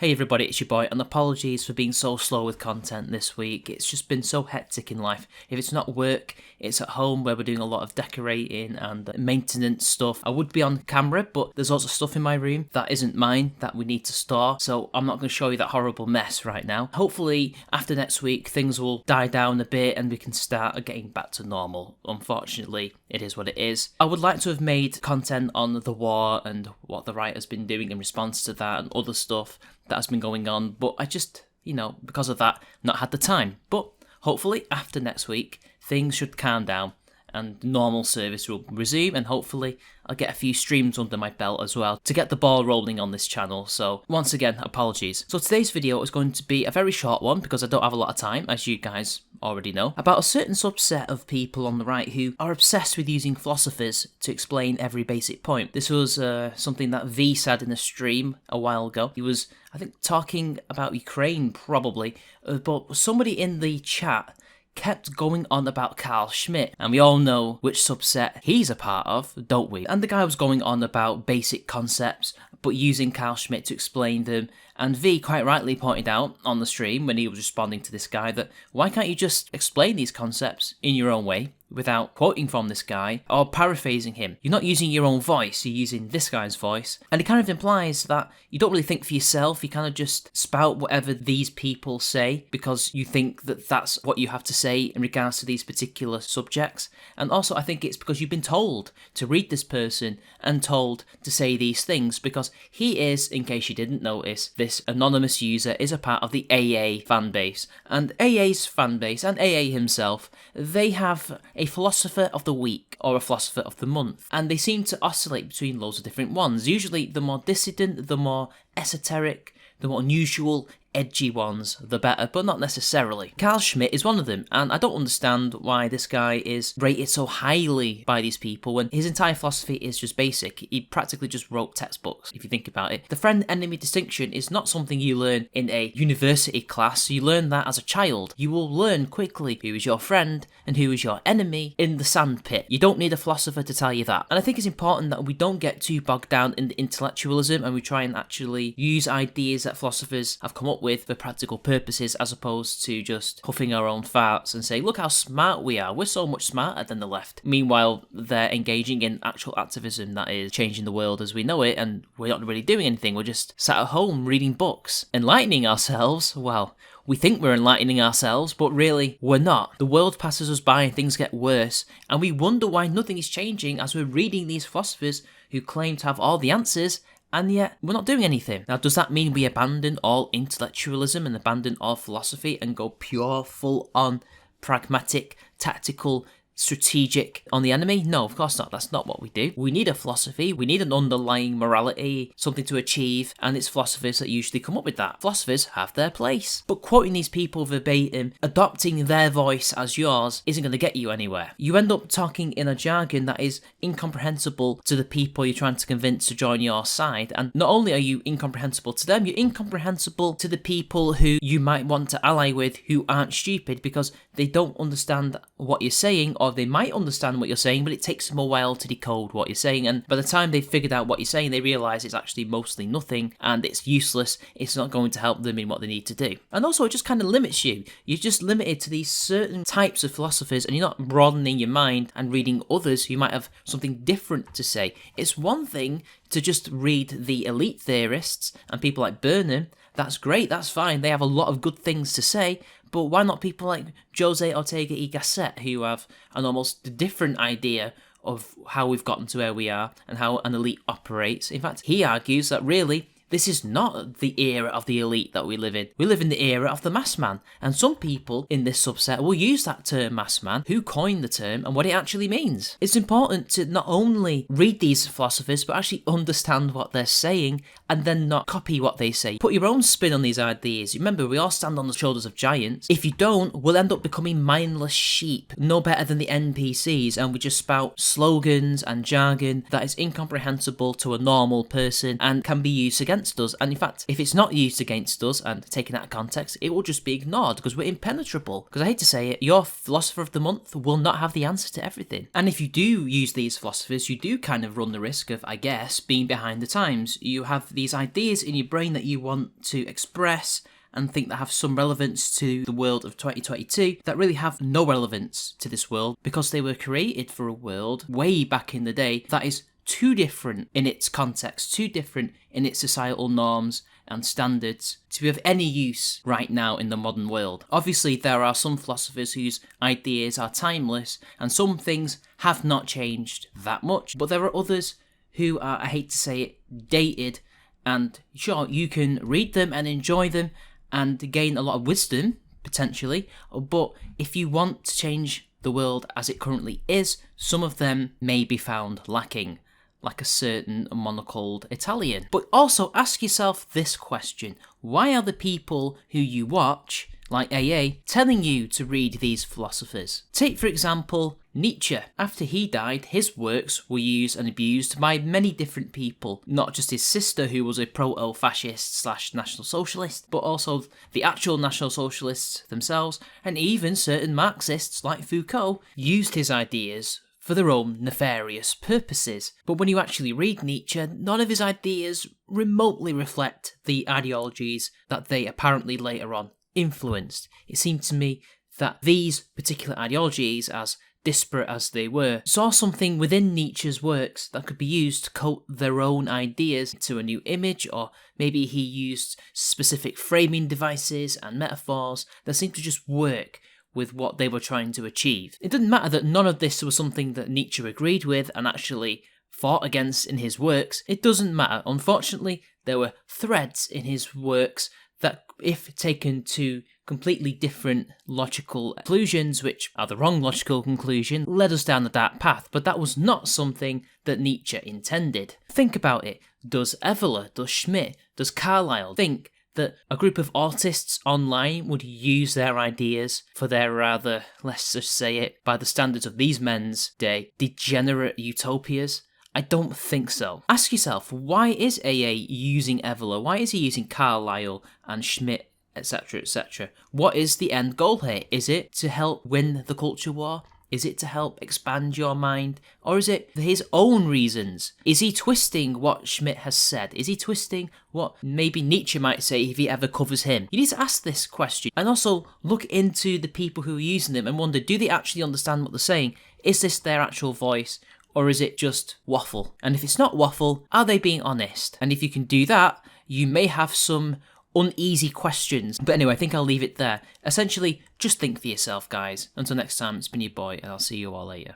Hey everybody, it's your boy, and apologies for being so slow with content this week. It's just been so hectic in life. If it's not work, it's at home where we're doing a lot of decorating and maintenance stuff. I would be on camera, but there's lots of stuff in my room that isn't mine that we need to store, so I'm not going to show you that horrible mess right now. Hopefully, after next week, things will die down a bit and we can start getting back to normal. Unfortunately, it is what it is. I would like to have made content on the war and what the right has been doing in response to that and other stuff that has been going on, but I just, because of that, not had the time. But hopefully after next week, things should calm down and normal service will resume, and hopefully I'll get a few streams under my belt as well to get the ball rolling on this channel. So once again, apologies. So today's video is going to be a very short one because I don't have a lot of time, as you guys already know, about a certain subset of people on the right who are obsessed with using philosophers to explain every basic point. This was something that V said in a stream a while ago. He was, I think, talking about Ukraine probably, but somebody in the chat kept going on about Carl Schmitt, and we all know which subset he's a part of, don't we? And the guy was going on about basic concepts, but using Carl Schmitt to explain them, and V quite rightly pointed out on the stream when he was responding to this guy that why can't you just explain these concepts in your own way without quoting from this guy or paraphrasing him? You're not using your own voice, you're using this guy's voice. And it kind of implies that you don't really think for yourself, you kind of just spout whatever these people say because you think that that's what you have to say in regards to these particular subjects. And also I think it's because you've been told to read this person and told to say these things, because he is, in case you didn't notice, this anonymous user is a part of the AA fan base. And AA's fan base and AA himself, they have a philosopher of the week or a philosopher of the month, and they seem to oscillate between loads of different ones. Usually the more dissident, the more esoteric, the more unusual, edgy ones, the better, but not necessarily. Carl Schmitt is one of them, and I don't understand why this guy is rated so highly by these people when his entire philosophy is just basic. He practically just wrote textbooks, if you think about it. The friend-enemy distinction is not something you learn in a university class. You learn that as a child. You will learn quickly who is your friend and who is your enemy in the sandpit. You don't need a philosopher to tell you that. And I think it's important that we don't get too bogged down in the intellectualism and we try and actually use ideas that philosophers have come up with for practical purposes, as opposed to just huffing our own farts and say, look how smart we are, we're so much smarter than the left. Meanwhile, they're engaging in actual activism that is changing the world as we know it, and we're not really doing anything. We're just sat at home reading books, enlightening ourselves. Well, we think we're enlightening ourselves, but really, we're not. The world passes us by and things get worse, and we wonder why nothing is changing as we're reading these philosophers who claim to have all the answers, and yet we're not doing anything. Now, does that mean we abandon all intellectualism and abandon all philosophy and go pure, full-on, pragmatic, tactical, strategic on the enemy? No, of course not. That's not what we do. We need a philosophy. We need an underlying morality, something to achieve, and it's philosophers that usually come up with that. Philosophers have their place. But quoting these people verbatim, adopting their voice as yours, isn't going to get you anywhere. You end up talking in a jargon that is incomprehensible to the people you're trying to convince to join your side, and not only are you incomprehensible to them, you're incomprehensible to the people who you might want to ally with who aren't stupid because they don't understand what you're saying, or they might understand what you're saying, but it takes them a while to decode what you're saying, and by the time they've figured out what you're saying, they realise it's actually mostly nothing, and it's useless, it's not going to help them in what they need to do. And also, it just kind of limits you. You're just limited to these certain types of philosophers, and you're not broadening your mind and reading others who might have something different to say. It's one thing to just read the elite theorists, and people like Burnham. That's great, that's fine, they have a lot of good things to say, but why not people like Jose Ortega y Gasset, who have an almost different idea of how we've gotten to where we are and how an elite operates? In fact, he argues that really, this is not the era of the elite that we live in. We live in the era of the mass man. And some people in this subset will use that term mass man, who coined the term and what it actually means. It's important to not only read these philosophers, but actually understand what they're saying and then not copy what they say. Put your own spin on these ideas. Remember, we all stand on the shoulders of giants. If you don't, we'll end up becoming mindless sheep, no better than the NPCs, and we just spout slogans and jargon that is incomprehensible to a normal person and can be used against against us, and in fact, if it's not used against us and taken out of context, it will just be ignored because we're impenetrable. Because I hate to say it, your philosopher of the month will not have the answer to everything. And if you do use these philosophers, you do kind of run the risk of, I guess, being behind the times. You have these ideas in your brain that you want to express and think that have some relevance to the world of 2022 that really have no relevance to this world because they were created for a world way back in the day that is too different in its context, too different in its societal norms and standards to be of any use right now in the modern world. Obviously, there are some philosophers whose ideas are timeless and some things have not changed that much, but there are others who are, I hate to say it, dated, and sure, you can read them and enjoy them and gain a lot of wisdom, potentially, but if you want to change the world as it currently is, some of them may be found lacking, like a certain monocled Italian. But also ask yourself this question: why are the people who you watch, like AA, telling you to read these philosophers? Take, for example, Nietzsche. After he died, his works were used and abused by many different people, not just his sister, who was a proto-fascist / National Socialist, but also the actual National Socialists themselves, and even certain Marxists like Foucault used his ideas for their own nefarious purposes. But when you actually read Nietzsche, none of his ideas remotely reflect the ideologies that they apparently later on influenced. It seemed to me that these particular ideologies, as disparate as they were, saw something within Nietzsche's works that could be used to coat their own ideas to a new image, or maybe he used specific framing devices and metaphors that seemed to just work with what they were trying to achieve. It didn't matter that none of this was something that Nietzsche agreed with and actually fought against in his works. It doesn't matter. Unfortunately, there were threads in his works that, if taken to completely different logical conclusions, which are the wrong logical conclusion, led us down the dark path, but that was not something that Nietzsche intended. Think about it. Does Evola, does Schmidt, does Carlyle think that a group of artists online would use their ideas for their rather, let's just say it, by the standards of these men's day, degenerate utopias? I don't think so. Ask yourself, why is AA using Evola? Why is he using Carlyle and Schmidt, etc., etc.? What is the end goal here? Is it to help win the culture war? Is it to help expand your mind? Or is it for his own reasons? Is he twisting what Schmidt has said? Is he twisting what maybe Nietzsche might say if he ever covers him? You need to ask this question. And also look into the people who are using them and wonder, do they actually understand what they're saying? Is this their actual voice? Or is it just waffle? And if it's not waffle, are they being honest? And if you can do that, you may have some uneasy questions. But anyway, I think I'll leave it there. Essentially, just think for yourself, guys. Until next time, it's been your boy, and I'll see you all later.